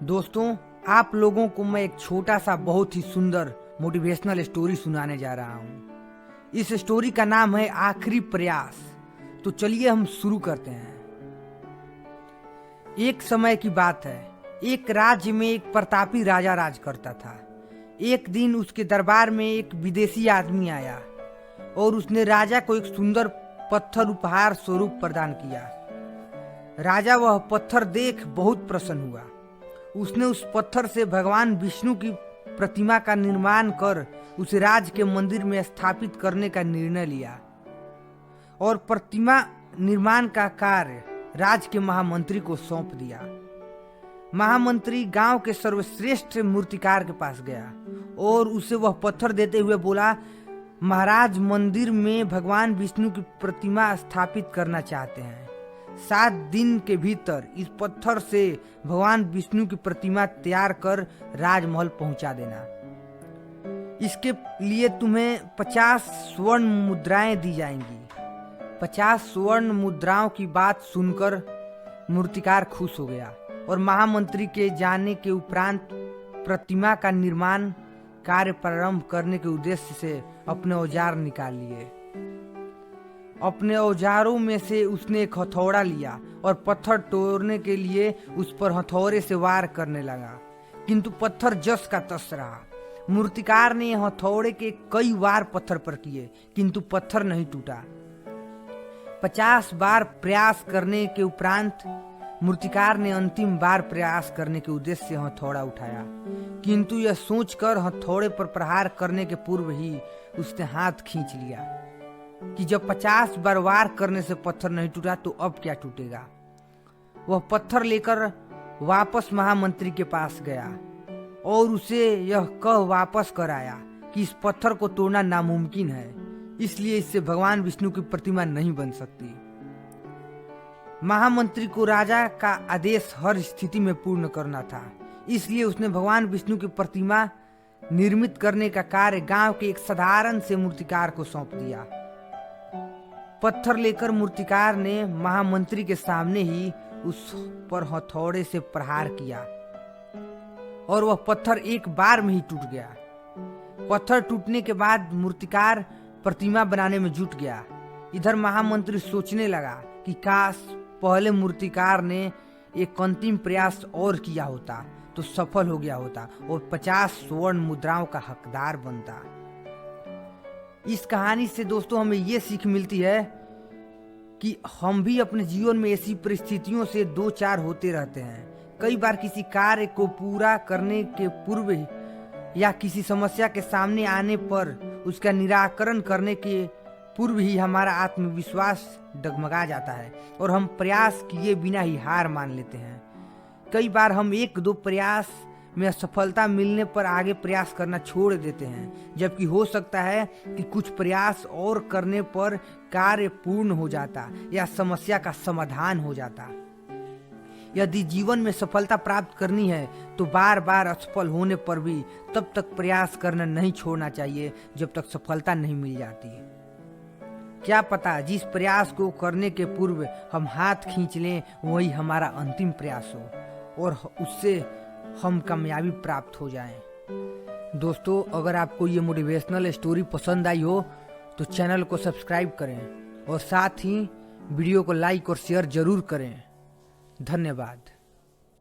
दोस्तों, आप लोगों को मैं एक छोटा सा बहुत ही सुंदर मोटिवेशनल स्टोरी सुनाने जा रहा हूँ। इस स्टोरी का नाम है आखिरी प्रयास। तो चलिए हम शुरू करते हैं। एक समय की बात है, एक राज्य में एक प्रतापी राजा राज करता था। एक दिन उसके दरबार में एक विदेशी आदमी आया और उसने राजा को एक सुंदर पत्थर उपहार स्वरूप प्रदान किया। राजा वह पत्थर देख बहुत प्रसन्न हुआ। उसने उस पत्थर से भगवान विष्णु की प्रतिमा का निर्माण कर उसे राज के मंदिर में स्थापित करने का निर्णय लिया और प्रतिमा निर्माण का कार्य राज के महामंत्री को सौंप दिया। महामंत्री गांव के सर्वश्रेष्ठ मूर्तिकार के पास गया और उसे वह पत्थर देते हुए बोला, महाराज मंदिर में भगवान विष्णु की प्रतिमा स्थापित करना चाहते हैं। 7 दिन के भीतर इस पत्थर से भगवान विष्णु की प्रतिमा तैयार कर राजमहल पहुंचा देना। इसके लिए तुम्हें 50 स्वर्ण मुद्राएं दी जाएंगी। 50 स्वर्ण मुद्राओं की बात सुनकर मूर्तिकार खुश हो गया और महामंत्री के जाने के उपरांत प्रतिमा का निर्माण कार्य प्रारंभ करने के उद्देश्य से अपने औजार निकाल लिए। अपने औजारों में से उसने एक हथौड़ा लिया और पत्थर तोड़ने के लिए उस पर हथौड़े से वार करने लगा, किंतु पत्थर जस का तस रहा। मूर्तिकार ने हथौड़े के कई वार पत्थर पर किए, किंतु पत्थर नहीं टूटा। 50 बार प्रयास करने के उपरांत मूर्तिकार ने अंतिम बार प्रयास करने के उद्देश्य से हथौड़ा उठाया, किंतु यह सोचकर हथौड़े पर प्रहार करने के पूर्व ही उसने हाथ खींच लिया कि जब 50 बार वार करने से पत्थर नहीं टूटा तो अब क्या टूटेगा। वह पत्थर लेकर वापस महामंत्री के पास गया और उसे यह कह वापस कर आया कि इस पत्थर को तोड़ना नामुमकिन है, इसलिए इससे भगवान विष्णु की प्रतिमा नहीं बन सकती। महामंत्री को राजा का आदेश हर स्थिति में पूर्ण करना था, इसलिए उसने भगवान विष्णु की प्रतिमा निर्मित करने का कार्य गांव के एक साधारण से मूर्तिकार को सौंप दिया। पत्थर लेकर मूर्तिकार ने महामंत्री के सामने ही उस पर हथौड़े से प्रहार किया और वह पत्थर एक बार में ही टूट गया। पत्थर टूटने के बाद मूर्तिकार प्रतिमा बनाने में जुट गया। इधर महामंत्री सोचने लगा कि काश पहले मूर्तिकार ने एक अंतिम प्रयास और किया होता तो सफल हो गया होता और 50 स्वर्ण मुद्राओं का हकदार बनता। इस कहानी से दोस्तों हमें ये सीख मिलती है कि हम भी अपने जीवन में ऐसी परिस्थितियों से 2-4 होते रहते हैं। कई बार किसी कार्य को पूरा करने के पूर्व या किसी समस्या के सामने आने पर उसका निराकरण करने के पूर्व ही हमारा आत्मविश्वास डगमगा जाता है और हम प्रयास किए बिना ही हार मान लेते हैं। कई बार हम 1-2 प्रयास में असफलता मिलने पर आगे प्रयास करना छोड़ देते हैं, जबकि हो सकता है कि कुछ प्रयास और करने पर कार्य पूर्ण हो जाता या समस्या का समाधान हो जाता। यदि जीवन में सफलता प्राप्त करनी है तो बार बार असफल होने पर भी तब तक प्रयास करना नहीं छोड़ना चाहिए जब तक सफलता नहीं मिल जाती। क्या पता जिस प्रयास को करने के पूर्व हम हाथ खींच लें वही हमारा अंतिम प्रयास हो और उससे हम कामयाबी प्राप्त हो जाएं। दोस्तों, अगर आपको ये मोटिवेशनल स्टोरी पसंद आई हो तो चैनल को सब्सक्राइब करें और साथ ही वीडियो को लाइक और शेयर जरूर करें। धन्यवाद।